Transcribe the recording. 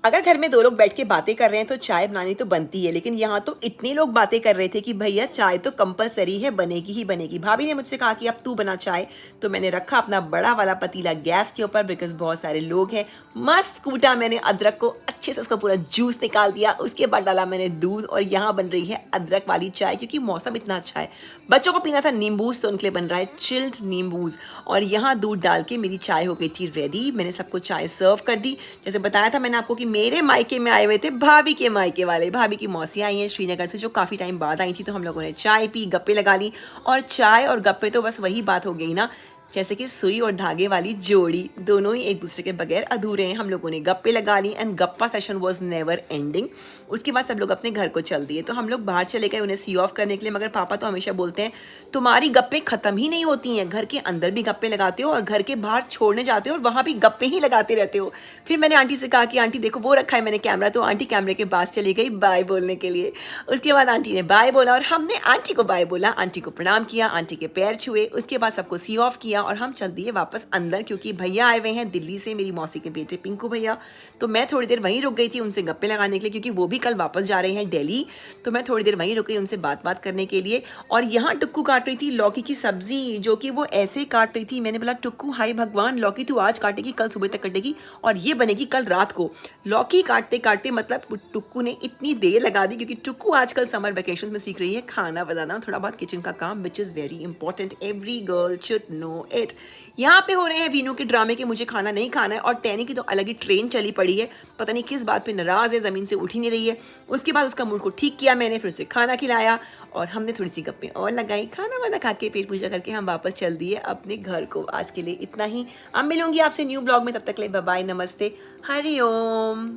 अगर घर में दो लोग बैठ के बातें कर रहे हैं तो चाय बनानी तो बनती है, लेकिन यहाँ तो इतने लोग बातें कर रहे थे कि भैया चाय तो कंपलसरी है, बनेगी ही बनेगी। भाभी ने मुझसे कहा कि अब तू बना चाय, तो मैंने रखा अपना बड़ा वाला पतीला गैस के ऊपर, बिकॉज बहुत सारे लोग हैं। मस्त कूटा मैंने अदरक को, अच्छे से उसका पूरा जूस निकाल दिया, उसके बाद डाला मैंने दूध, और यहाँ बन रही है अदरक वाली चाय क्योंकि मौसम इतना अच्छा है। बच्चों को पीना था नींबूज, तो उनके लिए बन रहा है चिल्ड नींबूज। और यहाँ दूध डाल के मेरी चाय हो गई थी रेडी। मैंने सबको चाय सर्व कर दी। जैसे बताया था मैंने आपको कि मेरे मायके में आए हुए थे भाभी के मायके वाले, भाभी की मौसी आई हैं श्रीनगर से, जो काफ़ी टाइम बाद आई थी। तो हम लोगों ने चाय पी, गप्पे लगा ली। और चाय और गप्पे तो बस वही बात हो गई ना, जैसे कि सुई और धागे वाली जोड़ी, दोनों ही एक दूसरे के बगैर अधूरे हैं। हम लोगों ने गप्पे लगा ली एंड गप्पा सेशन वाज नेवर एंडिंग। उसके बाद सब लोग अपने घर को चल दिए। तो हम लोग बाहर चले गए उन्हें सी ऑफ करने के लिए, मगर पापा तो हमेशा बोलते हैं तुम्हारी गप्पे खत्म ही नहीं होती हैं, घर के अंदर भी गप्पे लगाते हो और घर के बाहर छोड़ने जाते हो और वहाँ भी गप्पे ही लगाते रहते हो। फिर मैंने आंटी से कहा कि आंटी देखो वो रखा है मैंने कैमरा, तो आंटी कैमरे के पास चली गई बाय बोलने के लिए। उसके बाद आंटी ने बाय बोला और हमने आंटी को बाय बोला, आंटी को प्रणाम किया, आंटी के पैर छुए, उसके बाद सबको सी ऑफ किया और हम चल दिए वापस अंदर, क्योंकि भैया आए हुए हैं दिल्ली से, मेरी मौसी के बेटे पिंकू भैया। तो मैं थोड़ी देर वहीं रुक गई थी उनसे गप्पे लगाने के लिए, क्योंकि वो भी कल वापस जा रहे हैं दिल्ली। तो मैं थोड़ी देर वहीं रुक गई उनसे बात करने के लिए। और यहाँ टुक्कू काट रही थी लौकी की सब्जी, जो कि वो ऐसे काट रही थी, मैंने बोला टुक्कू हाय भगवान, लौकी तू आज काटेगी, कल सुबह तक कटेगी और ये बनेगी कल रात को। लौकी काटते काटते मतलब टुक्कू ने इतनी देर लगा दी, क्योंकि टुक्कू आजकल समर वेकेशन में सीख रही है खाना बनाना, थोड़ा बहुत किचन का काम, which is very important, every girl should know it. यहाँ पे हो रहे हैं वीनू के ड्रामे के मुझे खाना नहीं खाना है, और टैनी की तो अलग ही ट्रेन चली पड़ी है, पता नहीं किस बात पे नाराज़ है, ज़मीन से उठ ही नहीं रही है। उसके बाद उसका मूड को ठीक किया मैंने, फिर उसे खाना खिलाया और हमने थोड़ी सी गप्पें और लगाई, खाना वाना खा के पेट पूजा करके हम वापस चल दिए अपने घर को। आज के लिए इतना ही, अब मिलूंगी आपसे न्यू ब्लॉग में, तब तक ले बाय बाय, नमस्ते, हरि ओम।